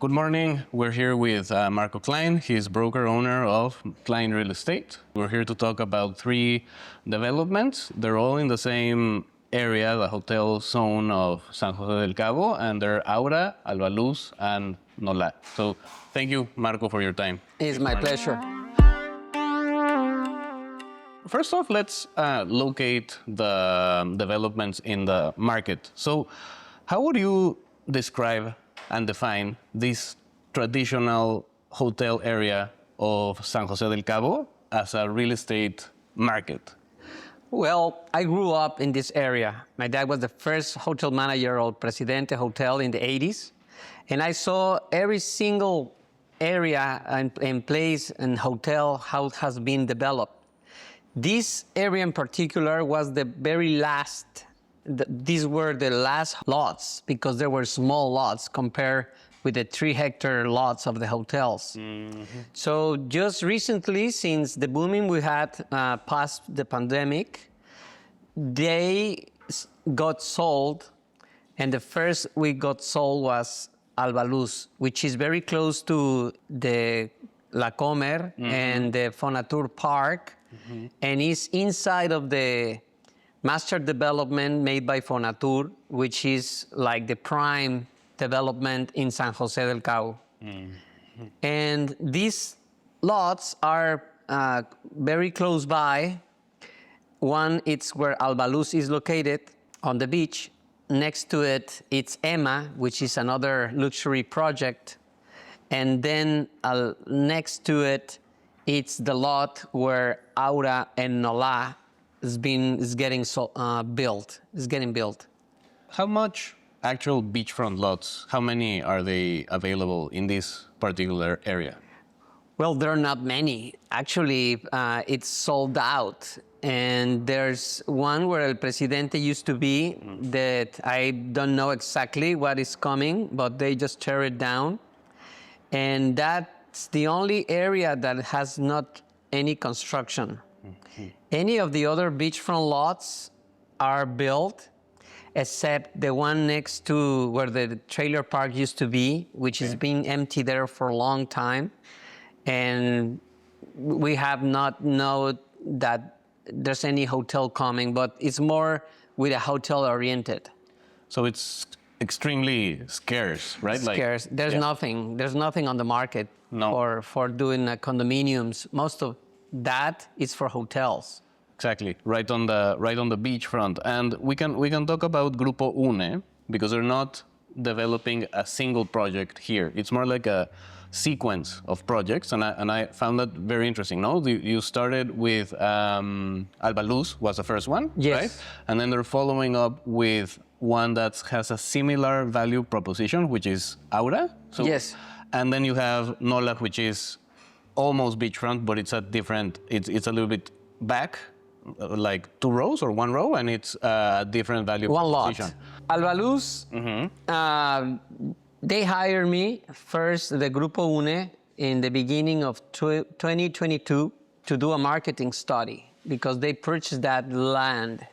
Good morning. We're here with Marco Klein. He's broker owner of Klein Real Estate. We're here to talk about 3 developments. They're all in the same area, the hotel zone of San José del Cabo, and they're Aura, Albaluz, and Noláh. So thank you, Marco, for your time. It's my pleasure. First off, let's locate the developments in the market. So how would you describe and define this traditional hotel area of San José del Cabo as a real estate market? Well, I grew up in this area. My dad was the first hotel manager of Presidente Hotel in the 80s. And I saw every single area and place and hotel, how it has been developed. This area in particular was the very last. These were the last lots because there were small lots compared with the 3-hectare lots of the hotels. Mm-hmm. So just recently, since the booming we had past the pandemic, they got sold, and the first we got sold was Albaluz, which is very close to the La Comer and the FONATUR Park, and is inside of the master development made by FONATUR, which is like the prime development in San José del Cabo. And these lots are very close by. One, it's where Albaluz is located on the beach. Next to it, it's Emma, which is another luxury project. And then next to it, it's the lot where Aura and Noláh is getting built. How much actual beachfront lots, how many are they available in this particular area? Well, there are not many. Actually, it's sold out. And there's one where El Presidente used to be that I don't know exactly what is coming, but they just tear it down. And that's the only area that has not any construction. Any of the other beachfront lots are built, except the one next to where the trailer park used to be, which has been empty there for a long time. And we have not known that there's any hotel coming, but it's more with a hotel oriented. So it's extremely scarce, right? Scarce. There's nothing on the market for doing condominiums. Most of that is for hotels. Exactly, right on the beachfront. And we can talk about Grupo UNE because they're not developing a single project here. It's more like a sequence of projects, and I found that very interesting. No, you started with Albaluz was the first one, yes, right? And then they're following up with one that has a similar value proposition, which is Aura. So, yes. And then you have Noláh, which is almost beachfront, but it's a little bit back, like 2 rows or 1 row, and it's a different value proposition. One lot. Albaluz, they hired me first, the Grupo UNE, in the beginning of 2022 to do a marketing study because they purchased that land.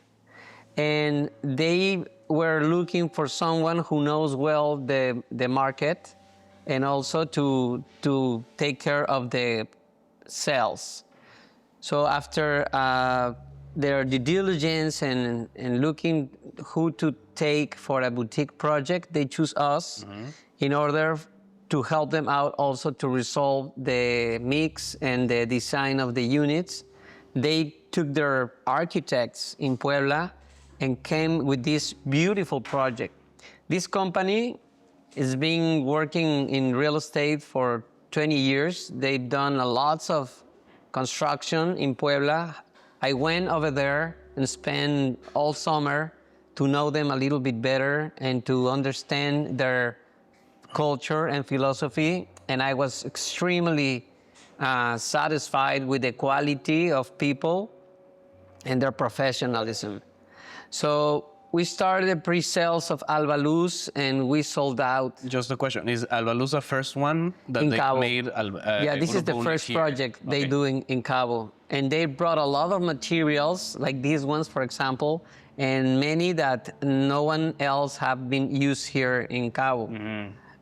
And they were looking for someone who knows well the market and also to take care of the sales. So after their due diligence and looking who to take for a boutique project, they choose us in order to help them out also to resolve the mix and the design of the units. They took their architects in Puebla and came with this beautiful project. This company has been working in real estate for 20 years. They've done lots of construction in Puebla. I went over there and spent all summer to know them a little bit better and to understand their culture and philosophy. And I was extremely satisfied with the quality of people and their professionalism. So we started pre-sales of Albaluz and we sold out. Just a question, is Albaluz the first one that in they Cabo. made? Yeah, this is the first project they do in Cabo. And they brought a lot of materials, like these ones, for example, and many that no one else have been used here in Cabo.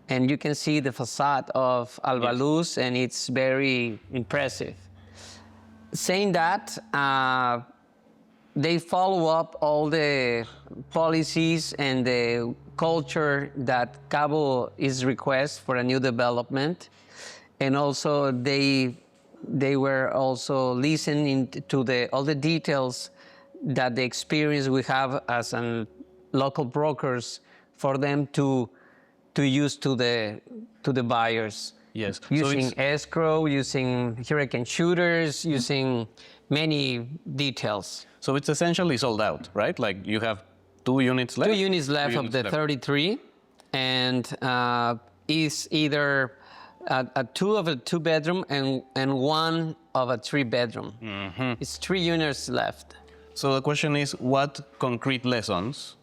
and you can see the facade of Albaluz, and it's very impressive. Saying that, they follow up all the policies and the culture that Cabo is request for a new development, and also they were also listening to all the details that the experience we have as local brokers for them to use to the buyers. Yes. Using escrow, using hurricane shooters, using many details. So it's essentially sold out, right? Like you have 2 units left? 2 units left Two of units the 33, and is either a 2 of a 2-bedroom and 1 of a 3-bedroom. It's 3 units left. So the question is, what concrete lessons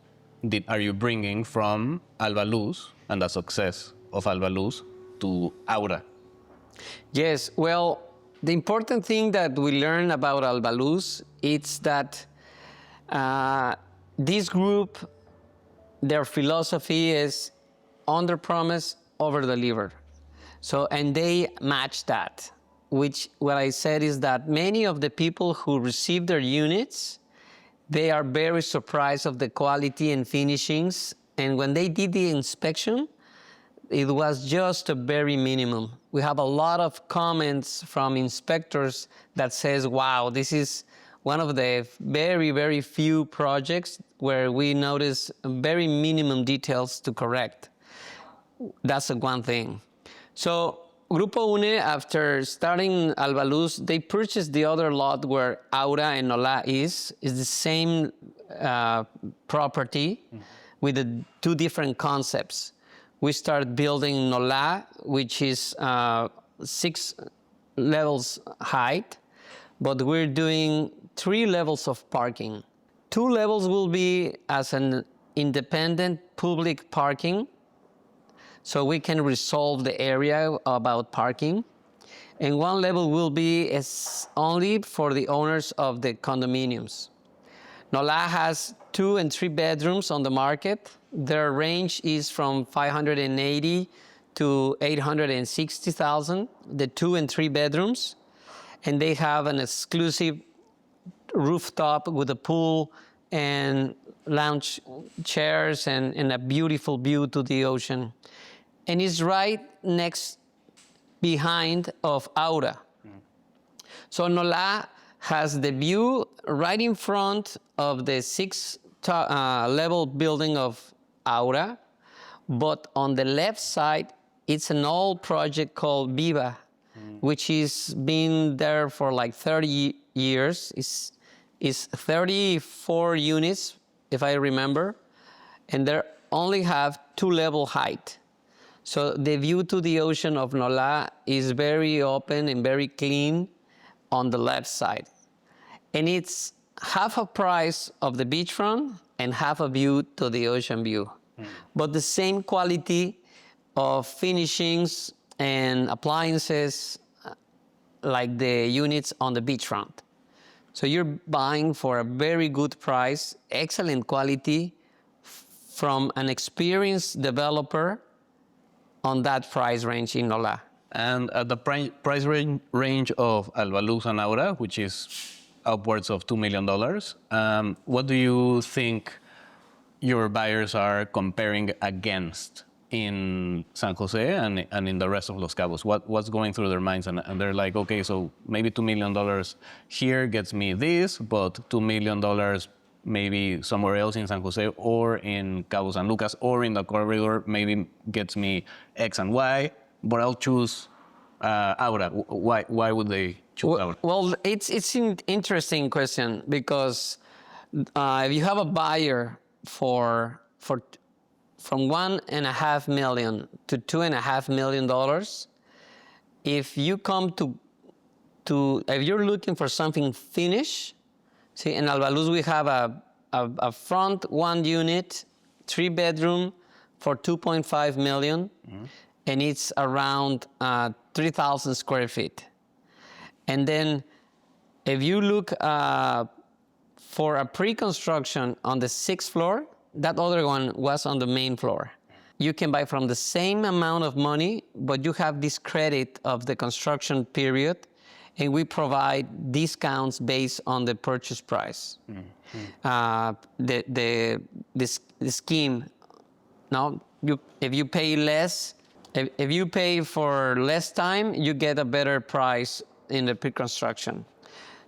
are you bringing from Albaluz and the success of Albaluz to Aura? Yes, well, the important thing that we learn about Albaluz is that this group, their philosophy is under promise, over deliver. So, and they match that, which what I said is that many of the people who receive their units, they are very surprised of the quality and finishings. And when they did the inspection, it was just a very minimum. We have a lot of comments from inspectors that says, wow, this is one of the very, very few projects where we notice very minimum details to correct. That's one thing. So Grupo UNE, after starting Albaluz, they purchased the other lot where Aura and Noláh is the same property with the 2 different concepts. We started building Noláh, which is 6 levels height, but we're doing 3 levels of parking. 2 levels will be as an independent public parking, so we can resolve the area about parking. And 1 level will be only for the owners of the condominiums. Noláh has 2 and 3 bedrooms on the market. Their range is from 580 to 860,000, the 2 and 3 bedrooms. And they have an exclusive rooftop with a pool and lounge chairs and a beautiful view to the ocean. And it's right next behind of Aura. So Noláh has the view right in front of the 6 level building of Aura, but on the left side, it's an old project called Viva, which has been there for like 30 years. It's 34 units, if I remember, and they only have 2 level height. So the view to the ocean of Noláh is very open and very clean on the left side. And it's half a price of the beachfront and half a view to the ocean view. But the same quality of finishings and appliances like the units on the beachfront. So you're buying for a very good price, excellent quality from an experienced developer on that price range in Noláh. And at the price range of Albaluz and Aura, which is upwards of $2 million, what do you think your buyers are comparing against in San Jose and in the rest of Los Cabos? What's going through their minds? And they're like, okay, so maybe $2 million here gets me this, but $2 million maybe somewhere else in San Jose or in Cabo San Lucas or in the corridor maybe gets me X and Y, but I'll choose Aura. Why would they choose Aura? Well, it's an interesting question because if you have a buyer from $1.5 million to $2.5 million, if you come if you're looking for something finished, see, in Albaluz we have a front 1 unit, 3 bedroom for $2.5 million, and it's around 3,000 square feet. And then if you look for a pre-construction on the 6th floor, that other one was on the main floor. you can buy from the same amount of money, but you have this credit of the construction period, and we provide discounts based on the purchase price. The scheme, now, if you pay less, if you pay for less time, you get a better price in the pre-construction.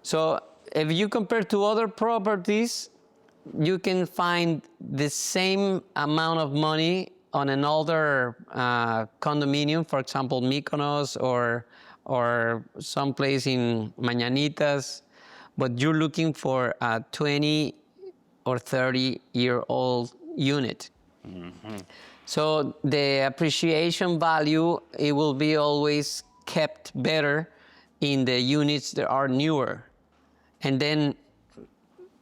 So if you compare to other properties, you can find the same amount of money on an older condominium, for example, Mykonos or someplace in Mañanitas, but you're looking for a 20 or 30-year-old unit. So the appreciation value, it will be always kept better in the units that are newer. And then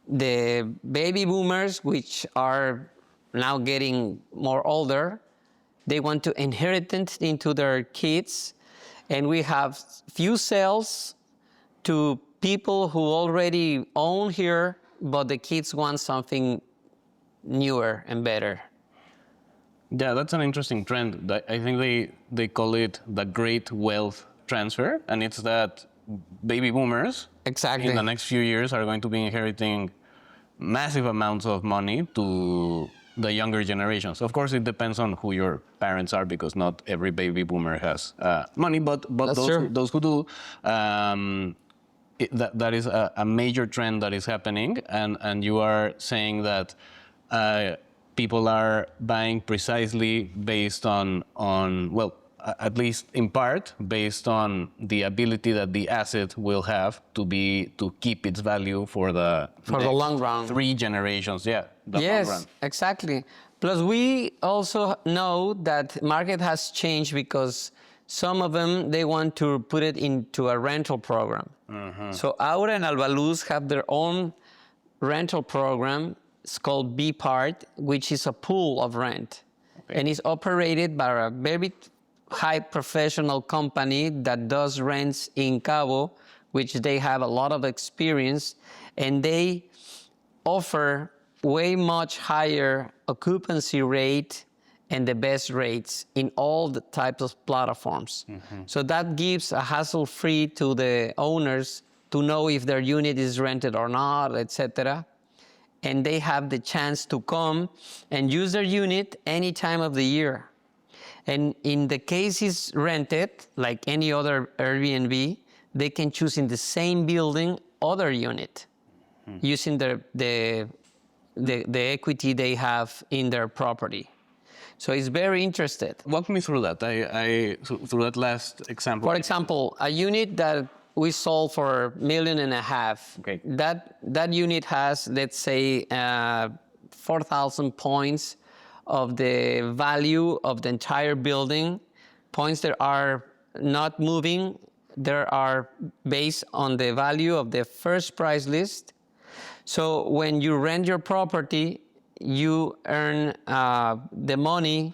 the baby boomers, which are now getting more older, they want to inherit it into their kids. And we have few sales to people who already own here, but the kids want something newer and better. Yeah, that's an interesting trend. I think they call it the great wealth transfer, and it's that baby boomers Exactly. in the next few years are going to be inheriting massive amounts of money to the younger generations. Of course, it depends on who your parents are, because not every baby boomer has money, but those who do, that is a major trend that is happening, and you are saying that people are buying precisely based on well, at least in part, based on the ability that the asset will have to keep its value for the long run. 3 generations. Yeah, the Yes, long run. exactly. Plus, we also know that market has changed because some of them, they want to put it into a rental program. So Aura and Albaluz have their own rental program. It's called Beachfront, which is a pool of rent. Okay. And it's operated by a very high professional company that does rents in Cabo, which they have a lot of experience, and they offer way much higher occupancy rate and the best rates in all the types of platforms. So that gives a hassle-free to the owners to know if their unit is rented or not, etc. And they have the chance to come and use their unit any time of the year. And in the cases rented, like any other Airbnb, they can choose in the same building other unit using the equity they have in their property. So it's very interesting. Walk me through that. Through that last example. For example, a unit that we sold for $1.5 million. Okay. That unit has, let's say, 4,000 points of the value of the entire building. Points that are not moving, there are based on the value of the first price list. So when you rent your property, you earn the money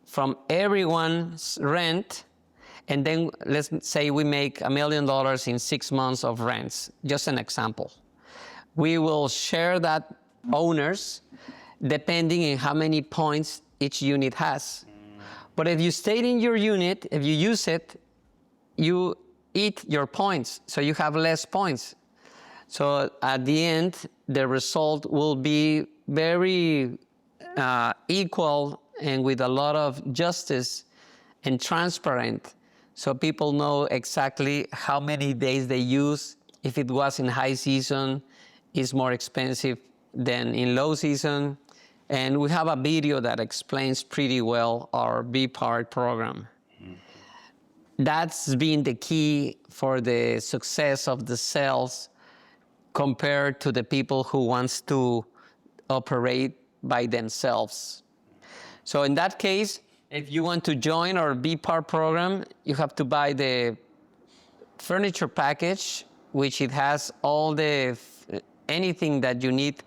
from everyone's rent. And then let's say we make $1 million in 6 months of rents, just an example. We will share that owners depending on how many points each unit has. But if you stay in your unit, if you use it, you eat your points, so you have less points. So at the end, the result will be very equal and with a lot of justice and transparent. So people know exactly how many days they use. If it was in high season, it's more expensive than in low season. And we have a video that explains pretty well our B-Part program. That's been the key for the success of the sales compared to the people who wants to operate by themselves. So in that case, if you want to join our B-Part program, you have to buy the furniture package, which it has all anything that you need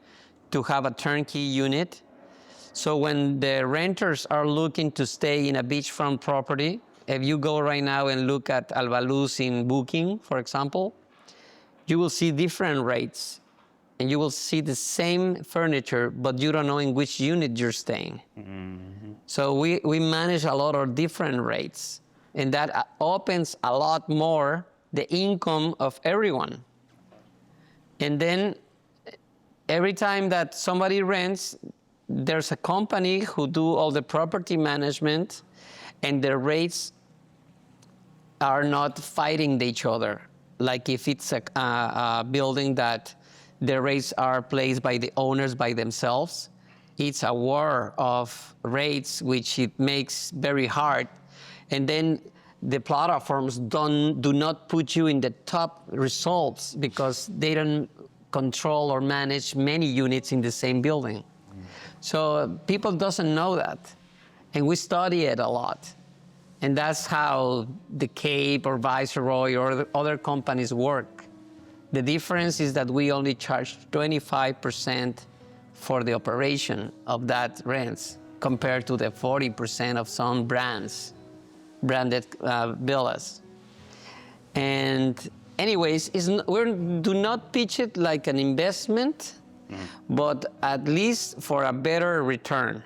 to have a turnkey unit. So when the renters are looking to stay in a beachfront property, if you go right now and look at Albaluz in Booking, for example, you will see different rates. and you will see the same furniture, but you don't know in which unit you're staying. So we manage a lot of different rates, and that opens a lot more the income of everyone. And then every time that somebody rents, there's a company who do all the property management, and the rates are not fighting each other. Like if it's a building that the rates are placed by the owners by themselves, it's a war of rates, which it makes very hard. And then the platforms do not put you in the top results because they don't control or manage many units in the same building. So people doesn't know that. And we study it a lot. And that's how the Cape or Viceroy or the other companies work. The difference is that we only charge 25% for the operation of that rents compared to the 40% of some branded villas. And anyways, we do not pitch it like an investment, but at least for a better return.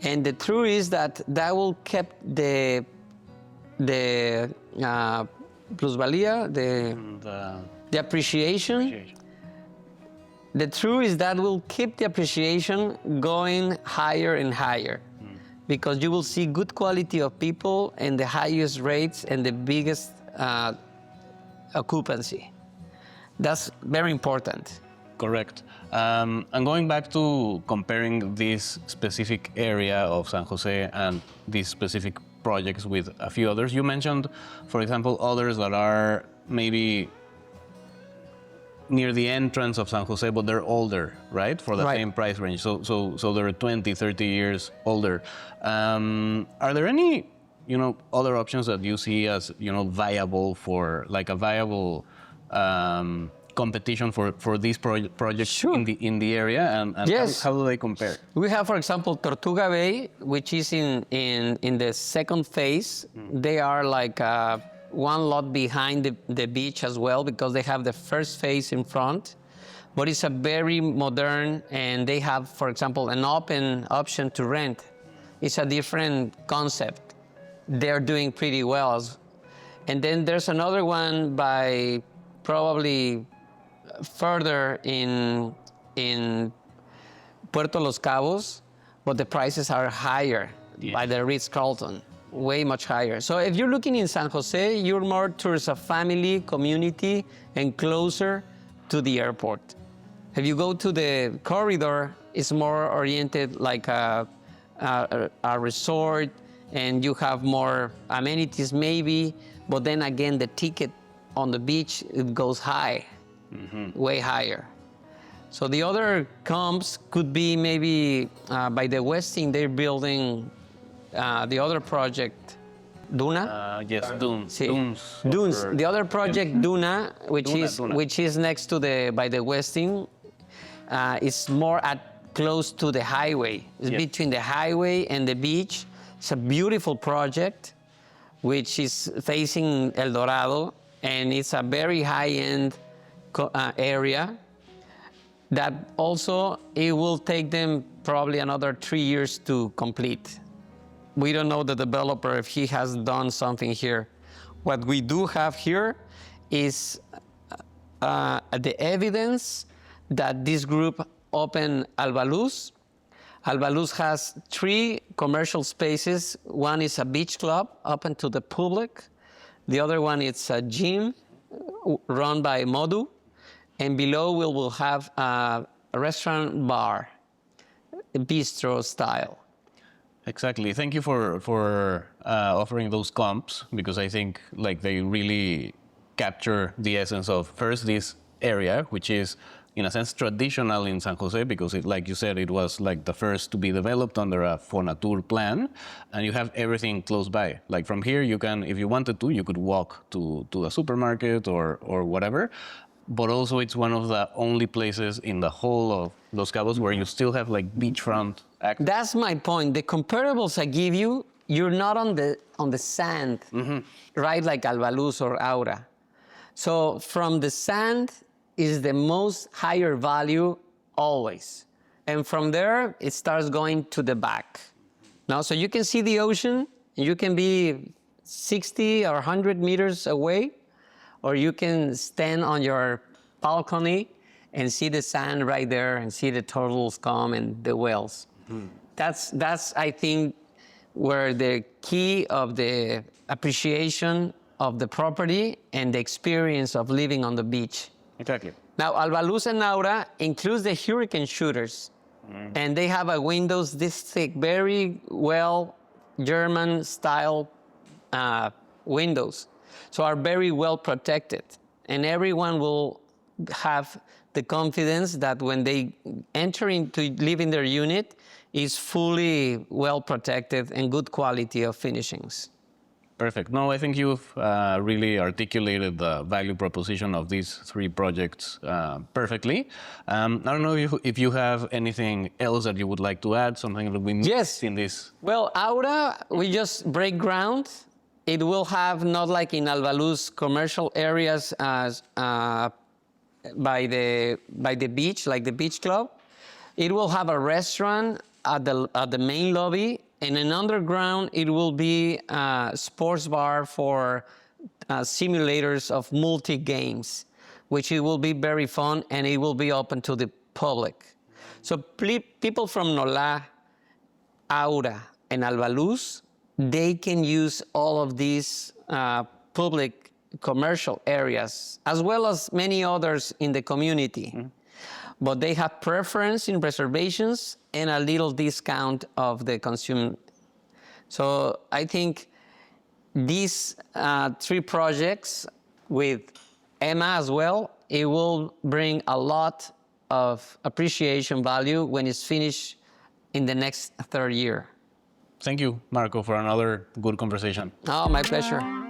And the truth is that will keep the plusvalía, the appreciation. The truth is that will keep the appreciation going higher and higher, because you will see good quality of people and the highest rates and the biggest occupancy. That's very important. Correct. And going back to comparing this specific area of San Jose and these specific projects with a few others, you mentioned, for example, others that are maybe near the entrance of San Jose, but they're older, right? For the same price range. So they're 20, 30 years older. Are there any, other options that you see as, viable for, like a viable competition for these projects Sure. in the area, and Yes. how do they compare? We have, for example, Tortuga Bay, which is in the second phase. They are like one lot behind the beach as well, because they have the first phase in front. But it's a very modern, and they have, for example, an open option to rent. It's a different concept. They're doing pretty well. And then there's another one by probably further in Puerto Los Cabos, but the prices are higher by the Ritz-Carlton, way much higher. So if you're looking in San Jose, you're more towards a family, community, and closer to the airport. If you go to the corridor, it's more oriented like a resort, and you have more amenities maybe, but then again, the ticket on the beach, it goes high. Way higher. So the other comps could be maybe by the Westin, they're building the other project, Duna. Yes, Dunes. Sí. Dunes. Dunes. The other project, Duna, Duna. which is next to by the Westin, is more close to the highway. It's between the highway and the beach. It's a beautiful project, which is facing El Dorado, and it's a very high-end area that also it will take them probably another 3 years to complete. We don't know the developer if he has done something here. What we do have here is the evidence that this group opened Albaluz. Albaluz has 3 commercial spaces. One is a beach club open to the public. The other one is a gym run by Modu. And below we will have a restaurant bar, bistro style. Exactly. Thank you for offering those comps, because I think like they really capture the essence of first this area, which is in a sense traditional in San Jose, because like you said, it was like the first to be developed under a FONATUR plan, and you have everything close by. Like from here, you can, if you wanted to, you could walk to a supermarket or whatever. But also it's one of the only places in the whole of Los Cabos where you still have like beachfront access. That's my point. The comparables I give you, you're not on the sand, right? Like Albaluz or Aura. So from the sand, is the most higher value always. And from there, it starts going to the back. Now, so you can see the ocean, you can be 60 or 100 meters away, or you can stand on your balcony and see the sand right there and see the turtles come and the whales. That's I think, where the key of the appreciation of the property and the experience of living on the beach. Exactly. Now, Albaluz and Noláh includes the hurricane shooters, and they have a windows this thick, very well German-style windows, so are very well protected, and everyone will have the confidence that when they enter into live in their unit, is fully well protected and good quality of finishings. Perfect. No, I think you've really articulated the value proposition of these three projects perfectly. I don't know if you have anything else that you would like to add, something that we missed in this. Well, Aura, we just break ground. It will have, not like in Albaluz, commercial areas as by the beach, like the beach club. It will have a restaurant at the main lobby, and in underground, it will be a sports bar for simulators of multi-games, which it will be very fun, and it will be open to the public. So people from Noláh, Aura, and Albaluz, they can use all of these public commercial areas, as well as many others in the community. But they have preference in reservations and a little discount of the consumer. So I think these three projects with Emma as well, it will bring a lot of appreciation value when it's finished in the next third year. Thank you, Marco, for another good conversation. Oh, my pleasure.